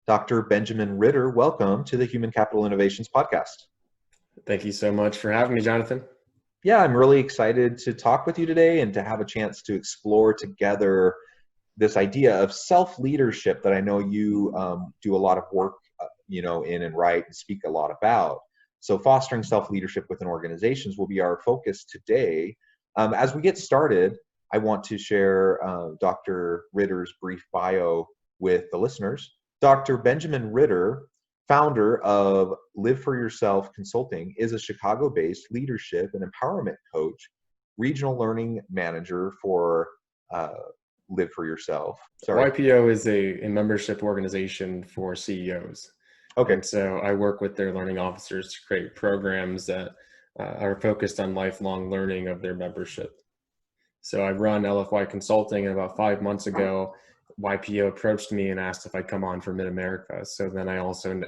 Dr. Benjamin Ritter, welcome to the Human Capital Innovations Podcast. Thank you so much for having me, Jonathan. Yeah, I'm really excited to talk with you today and to have a chance to explore together this idea of self-leadership that I know you do a lot of work, in and write and speak a lot about. So fostering self-leadership within organizations will be our focus today. As we get started, I want to share Dr. Ritter's brief bio with the listeners. Dr. Benjamin Ritter, founder of Live for Yourself Consulting, is a Chicago-based leadership and empowerment coach, regional learning manager for Live for Yourself. Sorry. YPO is a membership organization for CEOs. Okay. And so I work with their learning officers to create programs that are focused on lifelong learning of their membership. So I run LFY Consulting, and about 5 months ago, YPO approached me and asked if I'd come on for Mid-America. So then I also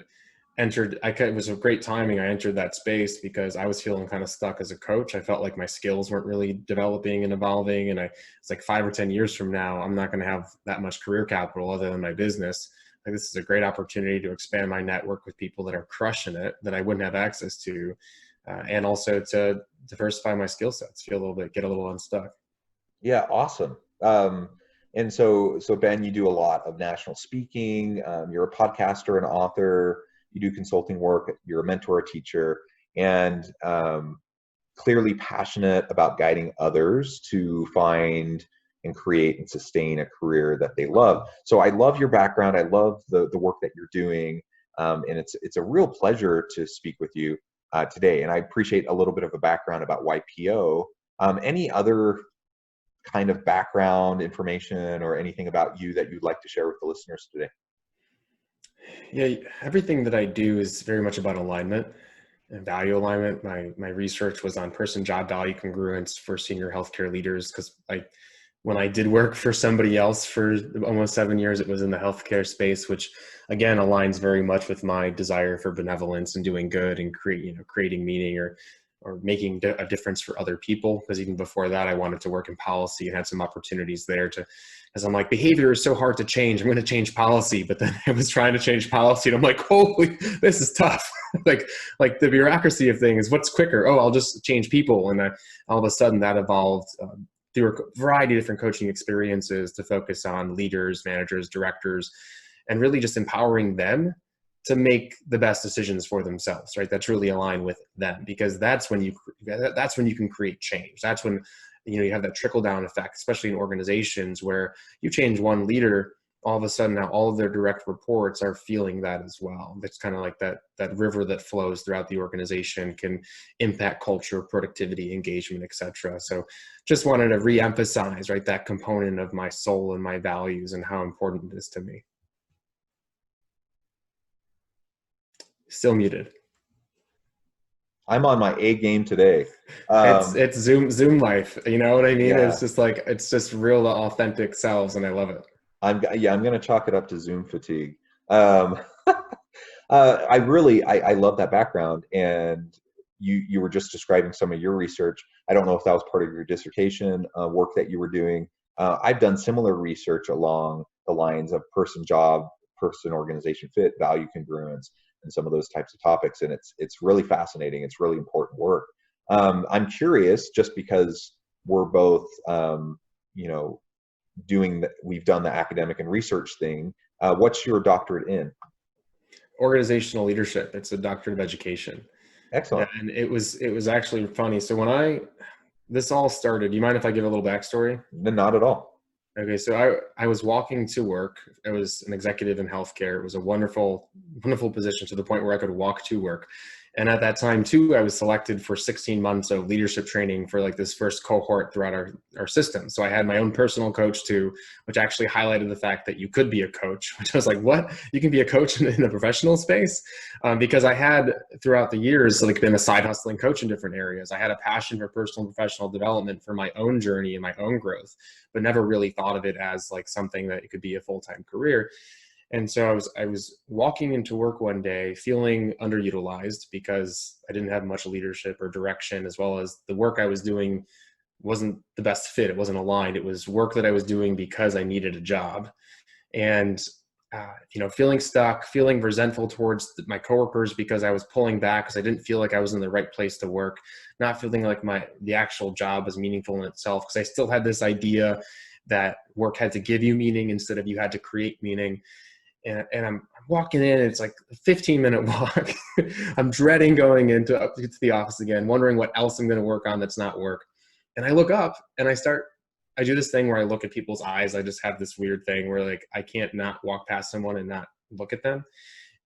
entered, it was a great timing. I entered that space because I was feeling kind of stuck as a coach. I felt like my skills weren't really developing and evolving. And it's like 5 or 10 years from now, I'm not going to have that much career capital other than my business. Like, this is a great opportunity to expand my network with people that are crushing it that I wouldn't have access to. And also to diversify my skill sets, get a little unstuck. Yeah, awesome. And so Ben, you do a lot of national speaking. You're a podcaster, an author. You do consulting work. You're a mentor, a teacher, and clearly passionate about guiding others to find and create and sustain a career that they love. So I love your background. I love the work that you're doing, and it's a real pleasure to speak with you today. And I appreciate a little bit of a background about YPO. Any other kind of background information or anything about you that you'd like to share with the listeners today? Yeah, everything that I do is very much about alignment and value alignment. My research was on person-job value congruence for senior healthcare leaders, because when I did work for somebody else for almost 7 years, it was in the healthcare space, which again aligns very much with my desire for benevolence and doing good and creating meaning or making a difference for other people. Because even before that, I wanted to work in policy and had some opportunities there as I'm like, behavior is so hard to change. I'm going to change policy. But then I was trying to change policy and I'm like, holy, this is tough. like the bureaucracy of things, what's quicker? Oh, I'll just change people. And all of a sudden that evolved through a variety of different coaching experiences to focus on leaders, managers, directors, and really just empowering them to make the best decisions for themselves, right? That's really aligned with them, because that's when you can create change. That's when, you have that trickle down effect, especially in organizations where you change one leader, all of a sudden now all of their direct reports are feeling that as well. That's kind of like that river that flows throughout the organization can impact culture, productivity, engagement, etc. So just wanted to reemphasize, right, that component of my soul and my values and how important it is to me. Still muted. I'm on my A game today. It's Zoom life. You know what I mean? Yeah. It's just real authentic selves, and I love it. I'm going to chalk it up to Zoom fatigue. I love that background, and you were just describing some of your research. I don't know if that was part of your dissertation work that you were doing. I've done similar research along the lines of person, job, person, organization fit, value congruence, and some of those types of topics. And it's really fascinating. It's really important work. I'm curious, just because we're both, we've done the academic and research thing. What's your doctorate in? Organizational leadership. It's a doctorate of education. Excellent. And it was actually funny. So this all started, do you mind if I give a little backstory? Not at all. Okay, so I was walking to work. I was an executive in healthcare. It was a wonderful, wonderful position to the point where I could walk to work. And at that time too, I was selected for 16 months of leadership training for like this first cohort throughout our system. So I had my own personal coach too, which actually highlighted the fact that you could be a coach, which I was like, what? You can be a coach in a professional space? Because I had throughout the years, been a side hustling coach in different areas. I had a passion for personal and professional development for my own journey and my own growth, but never really thought of it as like something that it could be a full-time career. And so I was walking into work one day feeling underutilized because I didn't have much leadership or direction, as well as the work I was doing wasn't the best fit. It wasn't aligned. It was work that I was doing because I needed a job. And feeling stuck, feeling resentful towards my coworkers because I was pulling back because I didn't feel like I was in the right place to work, not feeling like the actual job was meaningful in itself, because I still had this idea that work had to give you meaning instead of you had to create meaning. And I'm walking in, and it's like a 15-minute walk. I'm dreading going up to the office again, wondering what else I'm going to work on that's not work. And I look up and I do this thing where I look at people's eyes. I just have this weird thing where like I can't not walk past someone and not look at them.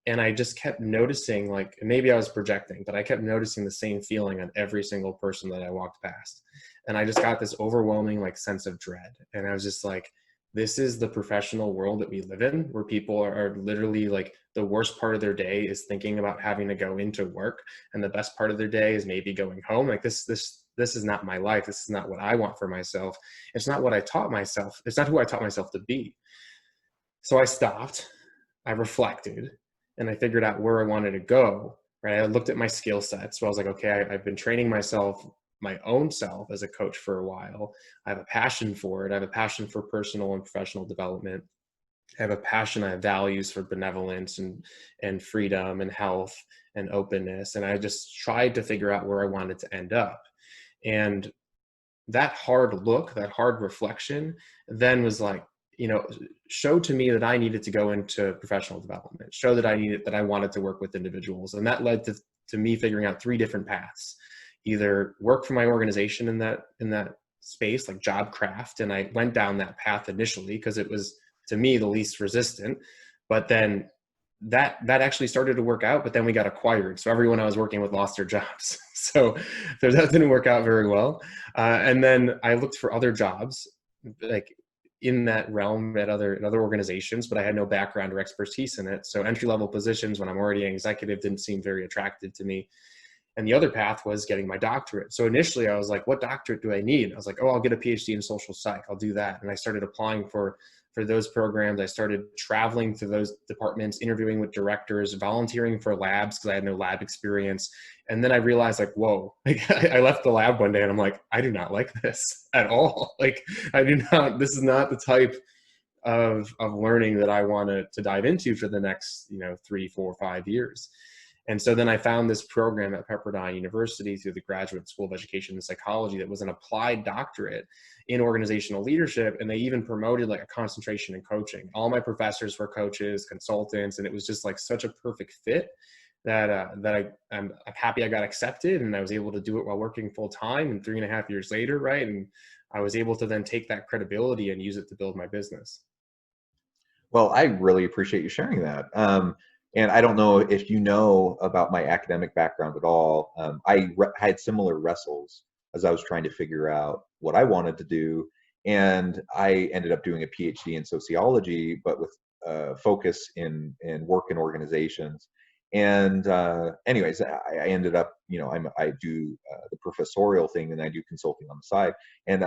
And I just kept noticing, like, maybe I was projecting, but I kept noticing the same feeling on every single person that I walked past. And I just got this overwhelming like sense of dread. And I was just like, this is the professional world that we live in, where people are literally like, the worst part of their day is thinking about having to go into work, and the best part of their day is maybe going home. Like this is not my life. This is not what I want for myself. It's not what I taught myself. It's not who I taught myself to be. So I stopped, I reflected, and I figured out where I wanted to go, right? I looked at my skill sets. So I was like, okay, I've been training myself, my own self, as a coach for a while. I have a passion for it. I have a passion for personal and professional development. I have a passion, I have values for benevolence and freedom and health and openness. And I just tried to figure out where I wanted to end up. And that hard look, that hard reflection then was like, showed to me that I needed to go into professional development, show that I wanted to work with individuals. And that led to me figuring out 3 different paths: either work for my organization in that space, like job craft. And I went down that path initially because it was, to me, the least resistant. But then that actually started to work out, but then we got acquired. So everyone I was working with lost their jobs. So that didn't work out very well. And then I looked for other jobs, like in that realm at other organizations, but I had no background or expertise in it. So entry-level positions when I'm already an executive didn't seem very attractive to me. And the other path was getting my doctorate. So initially I was like, what doctorate do I need? I was like, oh, I'll get a PhD in social psych. I'll do that. And I started applying for those programs. I started traveling to those departments, interviewing with directors, volunteering for labs because I had no lab experience. And then I realized, like, whoa, like I left the lab one day and I'm like, I do not like this at all. Like this is not the type of learning that I wanted to dive into for the next, 3, 4, 5 years. And so then I found this program at Pepperdine University through the Graduate School of Education and Psychology that was an applied doctorate in organizational leadership. And they even promoted like a concentration in coaching. All my professors were coaches, consultants, and it was just like such a perfect fit that I'm happy I got accepted, and I was able to do it while working full time. And 3.5 years later, right? And I was able to then take that credibility and use it to build my business. Well, I really appreciate you sharing that. And I don't know if you know about my academic background at all. I had similar wrestles as I was trying to figure out what I wanted to do. And I ended up doing a PhD in sociology, but with focus in work in organizations. And anyways, I ended up, I do the professorial thing, and I do consulting on the side. And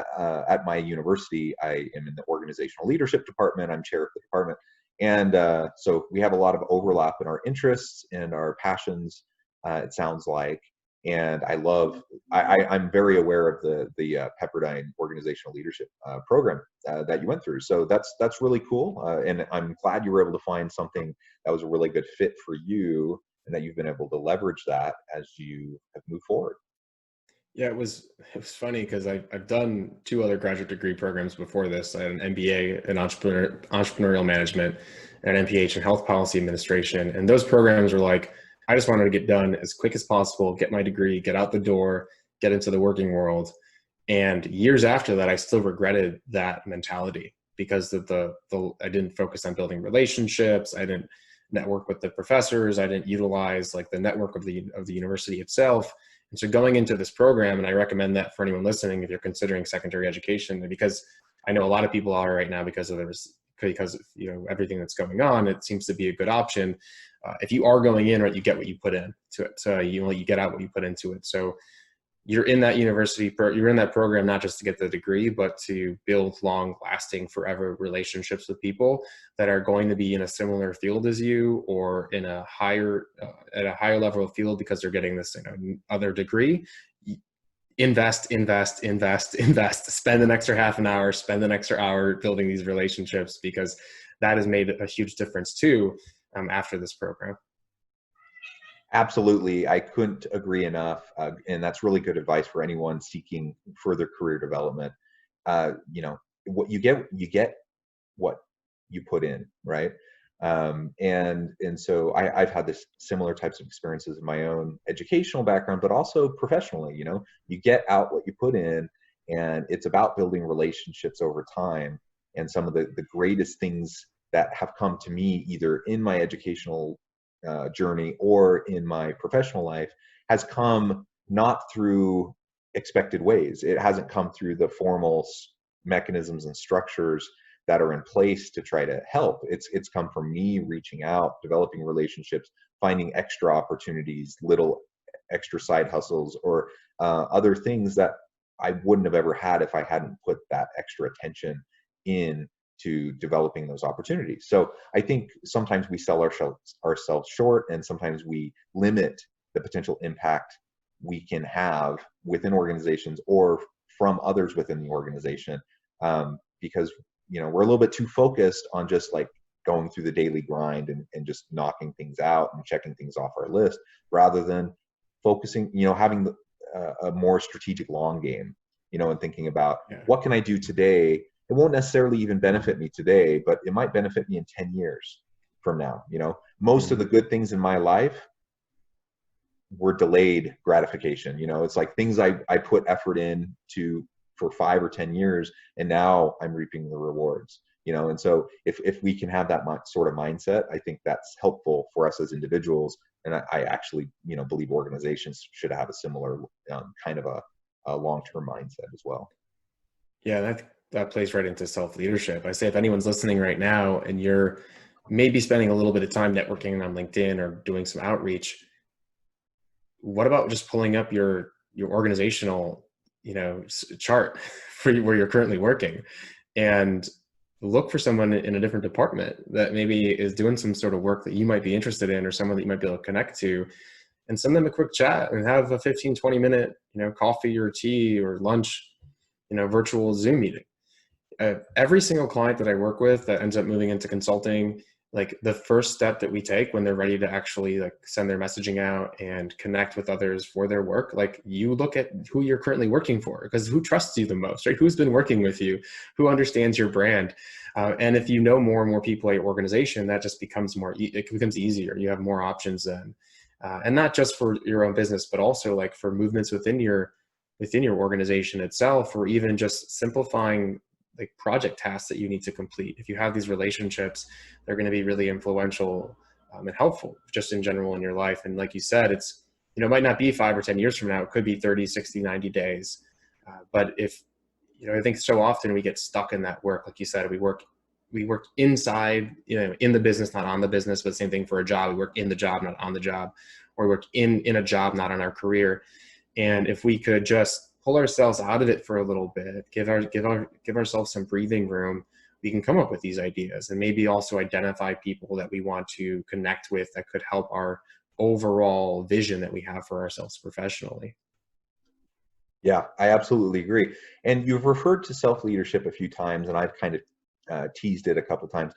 at my university, I am in the organizational leadership department. I'm chair of the department. And so we have a lot of overlap in our interests and our passions, it sounds like. And I'm very aware of the Pepperdine organizational leadership program that you went through. So that's really cool. And I'm glad you were able to find something that was a really good fit for you, and that you've been able to leverage that as you have moved forward. Yeah, it was funny because I've done 2 other graduate degree programs before this. I had an MBA in entrepreneurial management and an MPH in health policy administration. And those programs were like, I just wanted to get done as quick as possible, get my degree, get out the door, get into the working world. And years after that, I still regretted that mentality because I didn't focus on building relationships. I didn't network with the professors. I didn't utilize like the network of the university itself. And so going into this program, and I recommend that for anyone listening, if you're considering secondary education, because I know a lot of people are right now because of everything that's going on, it seems to be a good option. If you are going in, right, you get what you put into it. So you get out what you put into it. So you're in that you're in that program, not just to get the degree, but to build long lasting forever relationships with people that are going to be in a similar field as you, or in a higher, at a higher level of field because they're getting this other degree. Invest, spend an extra half an hour, spend an extra hour building these relationships, because that has made a huge difference too after this program. Absolutely. I couldn't agree enough. And that's really good advice for anyone seeking further career development. You know, what you get what you put in, right? And so I've had this similar types of experiences in my own educational background, but also professionally. You know, you get out what you put in, and it's about building relationships over time. And some of the greatest things that have come to me, either in my educational journey or in my professional life, has come not through expected ways. It hasn't come through the formal mechanisms and structures that are in place to try to help. It's come from me reaching out, developing relationships, finding extra opportunities, little extra side hustles, or other things that I wouldn't have ever had if I hadn't put that extra attention in to developing those opportunities. So I think sometimes we sell ourselves short, and sometimes we limit the potential impact we can have within organizations or from others within the organization, because you know, we're a little bit too focused on just like going through the daily grind and just knocking things out and checking things off our list, rather than focusing, you know, having a more strategic long game, you know, and thinking about what can I do today. It won't necessarily even benefit me today, but it might benefit me in 10 years from now. You know, most of the good things in my life were delayed gratification. You know, it's like things I put effort in to for 5 or 10 years, and now I'm reaping the rewards, you know? And so if we can have that sort of mindset, I think that's helpful for us as individuals. And I actually, you know, believe organizations should have a similar kind of a long-term mindset as well. Yeah, that plays right into self-leadership. I say if anyone's listening right now and you're maybe spending a little bit of time networking on LinkedIn or doing some outreach, what about just pulling up your organizational, you know, chart for where you're currently working, and look for someone in a different department that maybe is doing some sort of work that you might be interested in, or someone that you might be able to connect to, and send them a quick chat and have a 15-20 minute, you know, coffee or tea or lunch, you know, virtual Zoom meeting. Every single client that I work with that ends up moving into consulting, like the first step that we take when they're ready to actually like send their messaging out and connect with others for their work, like you look at who you're currently working for, because who trusts you the most, right? Who's been working with you, who understands your brand. And if you know more and more people at your organization, that just becomes it becomes easier. You have more options then. And not just for your own business, but also like for movements within your organization itself, or even just simplifying like project tasks that you need to complete. If you have these relationships, they're going to be really influential and helpful just in general in your life. And like you said, it's, you know, it might not be 5 or 10 years from now, it could be 30, 60, 90 days. But if, you know, I think so often we get stuck in that work. Like you said, we work inside, you know, in the business, not on the business, but same thing for a job. We work in the job, not on the job, or we work in a job, not on our career. And if we could just pull ourselves out of it for a little bit, give ourselves some breathing room, we can come up with these ideas, and maybe also identify people that we want to connect with that could help our overall vision that we have for ourselves professionally. Yeah, I absolutely agree. And you've referred to self-leadership a few times, and I've kind of teased it a couple times.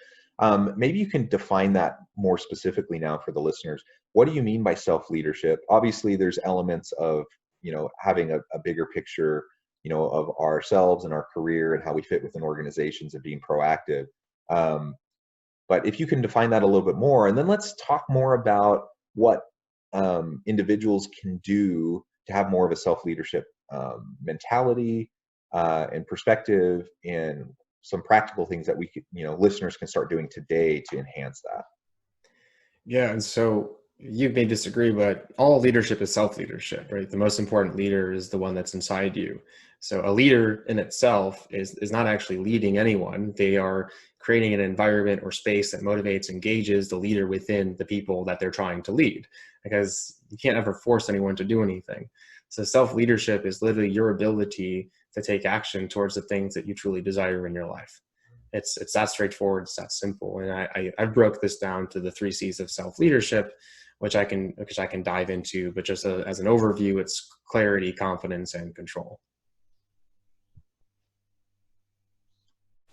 Maybe you can define that more specifically now for the listeners. What do you mean by self-leadership? Obviously, there's elements of, you know, having a bigger picture, you know, of ourselves and our career and how we fit within organizations and being proactive. But if you can define that a little bit more, and then let's talk more about what individuals can do to have more of a self-leadership mentality and perspective, and some practical things that we could, you know, listeners can start doing today to enhance that. Yeah, and so you may disagree, but all leadership is self-leadership, right? The most important leader is the one that's inside you. So a leader in itself is not actually leading anyone. They are creating an environment or space that motivates, engages the leader within the people that they're trying to lead, because you can't ever force anyone to do anything. So self-leadership is literally your ability to take action towards the things that you truly desire in your life. It's that straightforward, it's that simple. And I broke this down to the 3 C's of self-leadership, which I can dive into, but just as an overview, it's clarity, confidence, and control.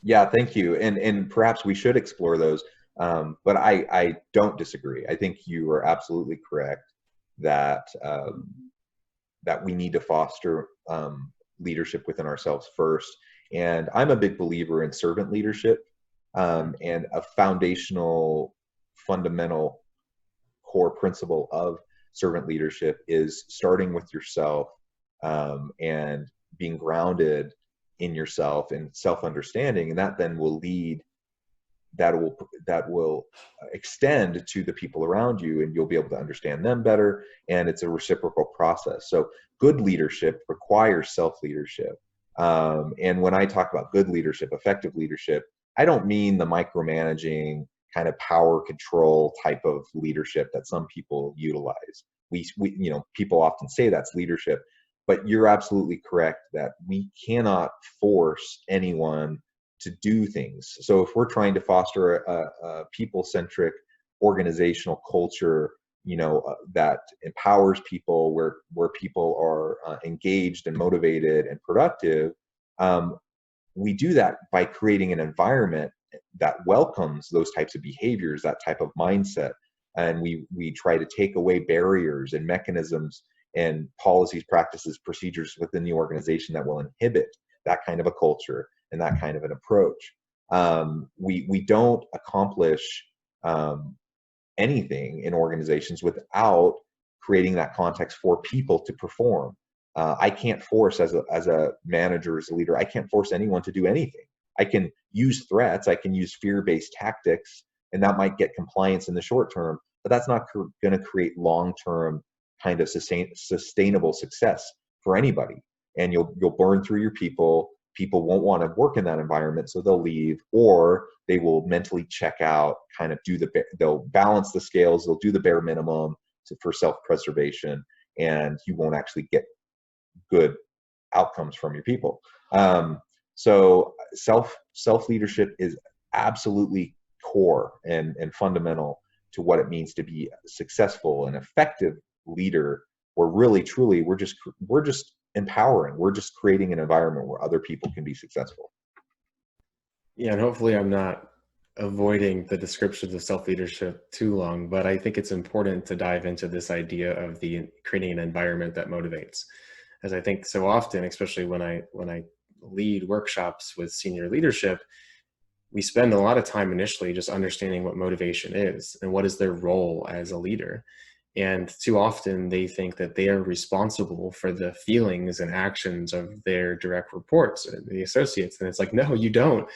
Yeah, thank you. And perhaps we should explore those. But I don't disagree. I think you are absolutely correct that that we need to foster leadership within ourselves first. And I'm a big believer in servant leadership, and a foundational, fundamental core principle of servant leadership is starting with yourself, and being grounded in yourself and self-understanding, and that then will lead, that will extend to the people around you, and you'll be able to understand them better, and it's a reciprocal process. So good leadership requires self-leadership. And when I talk about good leadership, effective leadership, I don't mean the micromanaging kind of power control type of leadership that some people utilize. We people often say that's leadership, but you're absolutely correct that we cannot force anyone to do things. So if we're trying to foster a people-centric organizational culture, that empowers people, where people are engaged and motivated and productive, we do that by creating an environment that welcomes those types of behaviors, that type of mindset. And we try to take away barriers and mechanisms and policies, practices, procedures within the organization that will inhibit that kind of a culture and that kind of an approach. We don't accomplish anything in organizations without creating that context for people to perform. I can't force, as a manager, as a leader, I can't force anyone to do anything. I can use threats, I can use fear-based tactics, and that might get compliance in the short term, but that's not going to create long-term kind of sustainable success for anybody. And you'll burn through your people. People won't want to work in that environment, so they'll leave, or they will mentally check out, kind of they'll balance the scales, they'll do the bare minimum for self-preservation, and you won't actually get good outcomes from your people. So self-leadership is absolutely core and fundamental to what it means to be a successful and effective leader, where really truly we're just empowering, we're just creating an environment where other people can be successful. Yeah, and hopefully I'm not avoiding the descriptions of self-leadership too long, but I think it's important to dive into this idea of creating an environment that motivates. As I think so often, especially when I lead workshops with senior leadership, we spend a lot of time initially just understanding what motivation is and what is their role as a leader. And too often they think that they are responsible for the feelings and actions of their direct reports, the associates. And it's like, no, you don't.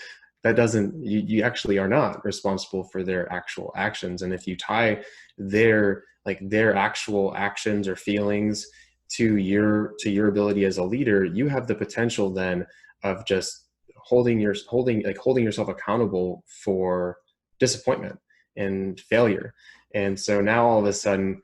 That doesn't, you actually are not responsible for their actual actions. And if you tie their actual actions or feelings to your ability as a leader, you have the potential then of just holding yourself accountable for disappointment and failure. And so now all of a sudden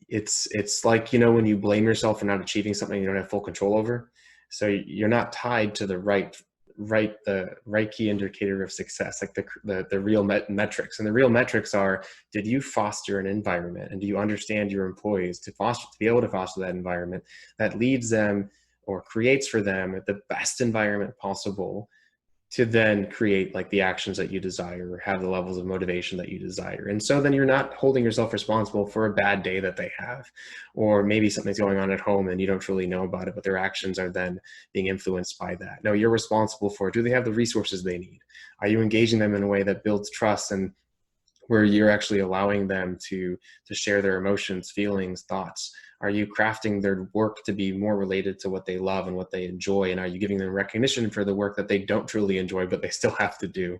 it's like, when you blame yourself for not achieving something you don't have full control over. So you're not tied to the right key indicator of success, like the real metrics. And the real metrics are, did you foster an environment, and do you understand your employees to be able to foster that environment that leads them or creates for them the best environment possible to then create like the actions that you desire or have the levels of motivation that you desire. And so then you're not holding yourself responsible for a bad day that they have, or maybe something's going on at home and you don't really know about it, but their actions are then being influenced by that. No, you're responsible for, do they have the resources they need? Are you engaging them in a way that builds trust, and where you're actually allowing them to share their emotions, feelings, thoughts? Are you crafting their work to be more related to what they love and what they enjoy? And are you giving them recognition for the work that they don't truly enjoy, but they still have to do,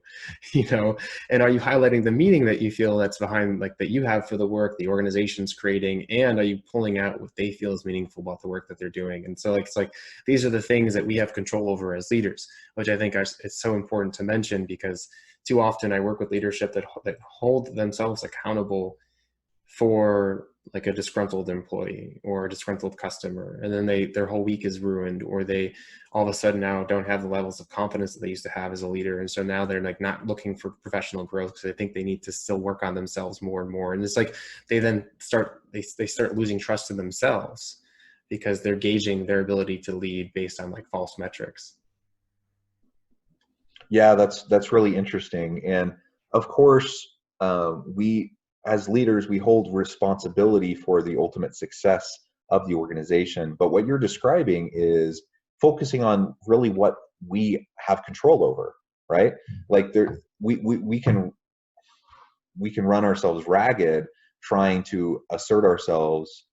And are you highlighting the meaning that you feel that's behind, like, that you have for the work the organization's creating? And are you pulling out what they feel is meaningful about the work that they're doing? And so it's like, these are the things that we have control over as leaders, which I think it's so important to mention, because too often I work with leadership that hold themselves accountable for like a disgruntled employee or a disgruntled customer, and then their whole week is ruined, or they all of a sudden now don't have the levels of confidence that they used to have as a leader, and so now they're like not looking for professional growth because they think they need to still work on themselves more and more. And it's like they then start losing trust in themselves because they're gauging their ability to lead based on like false metrics. Yeah, that's really interesting. And of course, we as leaders, we hold responsibility for the ultimate success of the organization. But what you're describing is focusing on really what we have control over, right? Like there, we can run ourselves ragged trying to assert ourselves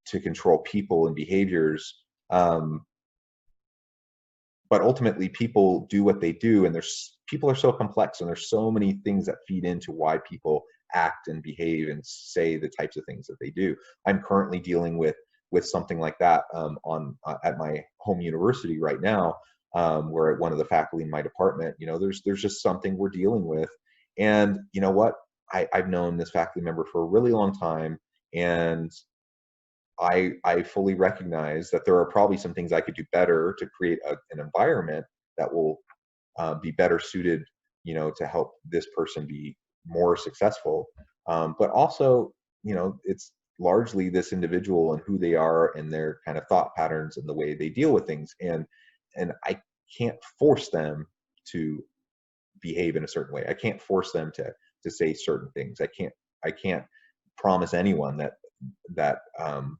to control people and behaviors. But ultimately people do what they do, and there's people are so complex, and there's so many things that feed into why people act and behave and say the types of things that they do. I'm currently dealing with something like that on at my home university right now, where one of the faculty in my department, there's just something we're dealing with. And you know what, I've known this faculty member for a really long time, and I fully recognize that there are probably some things I could do better to create an environment that will be better suited, to help this person be more successful. But also, it's largely this individual and who they are and their kind of thought patterns and the way they deal with things. And I can't force them to behave in a certain way. I can't force them to say certain things. I can't promise anyone that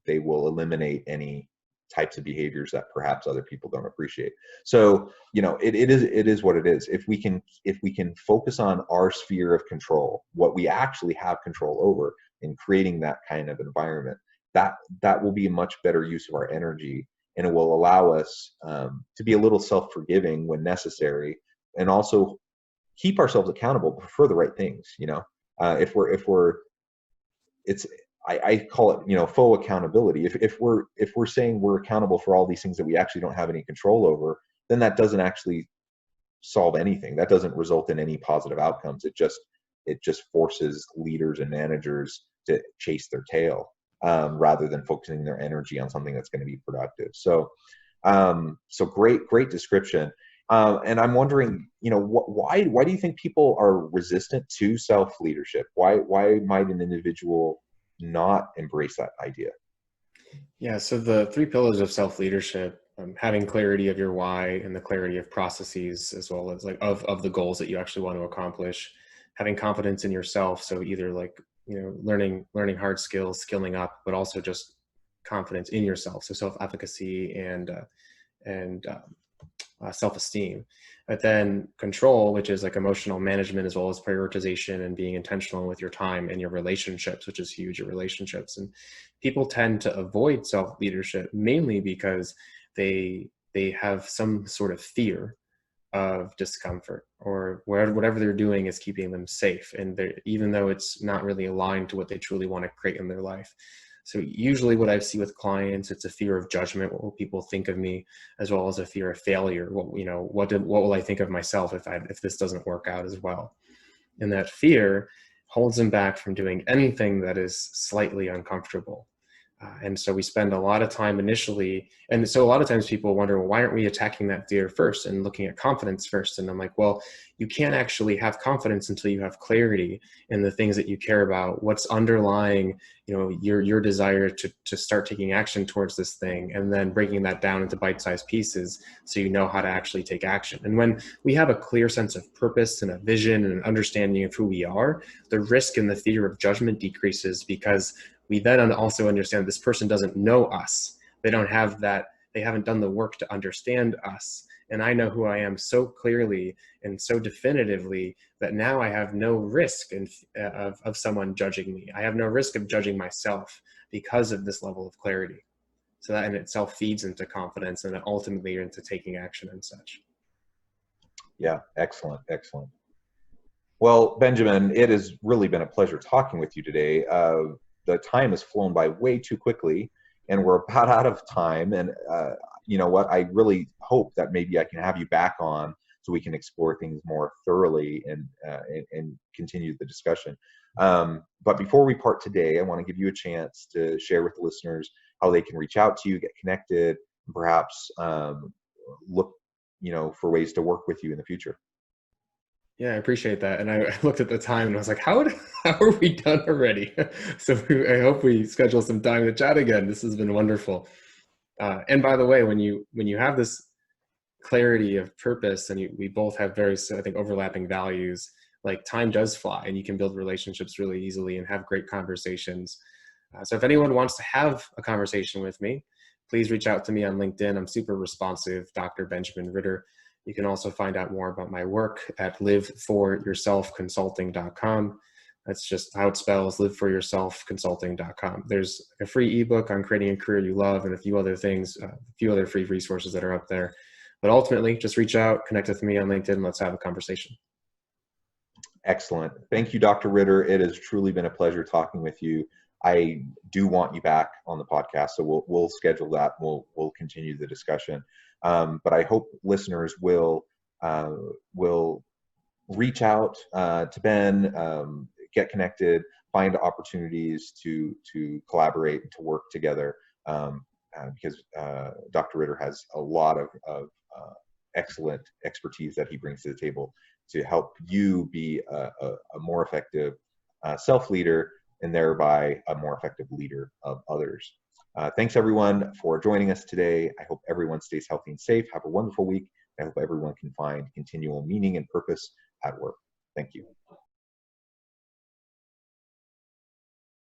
they will eliminate any types of behaviors that perhaps other people don't appreciate. So it is what it is. If we can focus on our sphere of control, what we actually have control over, in creating that kind of environment, that will be a much better use of our energy, and it will allow us to be a little self-forgiving when necessary, and also keep ourselves accountable for the right things. If we're it's I call it, faux accountability. If we're saying we're accountable for all these things that we actually don't have any control over, then that doesn't actually solve anything. That doesn't result in any positive outcomes. It just forces leaders and managers to chase their tail, rather than focusing their energy on something that's going to be productive. So great description. And I'm wondering, why do you think people are resistant to self-leadership? Why might an individual not embrace that idea? Yeah, so the three pillars of self-leadership, having clarity of your why and the clarity of processes, as well as like of the goals that you actually want to accomplish, having confidence in yourself. So either like, learning hard skills, skilling up, but also just confidence in yourself. So self-efficacy and self-esteem. But then control, which is like emotional management, as well as prioritization and being intentional with your time and your relationships, which is huge, your relationships. And people tend to avoid self-leadership mainly because they have some sort of fear of discomfort, or whatever they're doing is keeping them safe, and even though it's not really aligned to what they truly want to create in their life. So usually what I see with clients, it's a fear of judgment. What will people think of me? As well as a fear of failure. What will I think of myself if this doesn't work out as well? And that fear holds them back from doing anything that is slightly uncomfortable. And so we spend a lot of time initially. And so a lot of times people wonder, well, why aren't we attacking that fear first and looking at confidence first? And I'm like, well, you can't actually have confidence until you have clarity in the things that you care about, what's underlying, your desire to start taking action towards this thing, and then breaking that down into bite-sized pieces so you know how to actually take action. And when we have a clear sense of purpose and a vision and an understanding of who we are, the risk and the fear of judgment decreases, because we then also understand this person doesn't know us. They don't have that. They haven't done the work to understand us. And I know who I am so clearly and so definitively that now I have no risk of someone judging me. I have no risk of judging myself because of this level of clarity. So that in itself feeds into confidence, and then ultimately into taking action and such. Yeah, excellent. Well, Benjamin, it has really been a pleasure talking with you today. The time has flown by way too quickly, and we're about out of time. And you know what? I really hope that maybe I can have you back on so we can explore things more thoroughly and continue the discussion. But before we part today, I want to give you a chance to share with the listeners how they can reach out to you, get connected, and perhaps look, for ways to work with you in the future. Yeah, I appreciate that. And I looked at the time and I was like, how are we done already? So I hope we schedule some time to chat again. This has been wonderful. And by the way, when you have this clarity of purpose and we both have very, I think, overlapping values, like time does fly and you can build relationships really easily and have great conversations. So if anyone wants to have a conversation with me, please reach out to me on LinkedIn. I'm super responsive, Dr. Benjamin Ritter. You can also find out more about my work at liveforyourselfconsulting.com. That's just how it spells, liveforyourselfconsulting.com. There's a free ebook on creating a career you love and a few other things, a few other free resources that are up there. But ultimately, just reach out, connect with me on LinkedIn, and let's have a conversation. Excellent. Thank you, Dr. Ritter. It has truly been a pleasure talking with you. I do want you back on the podcast, so we'll schedule that. We'll continue the discussion. But I hope listeners will reach out to Ben, get connected, find opportunities to collaborate and to work together, because Dr. Ritter has a lot of excellent expertise that he brings to the table to help you be a more effective self-leader and thereby a more effective leader of others. Thanks everyone for joining us today. I hope everyone stays healthy and safe. Have a wonderful week. I hope everyone can find continual meaning and purpose at work. Thank you.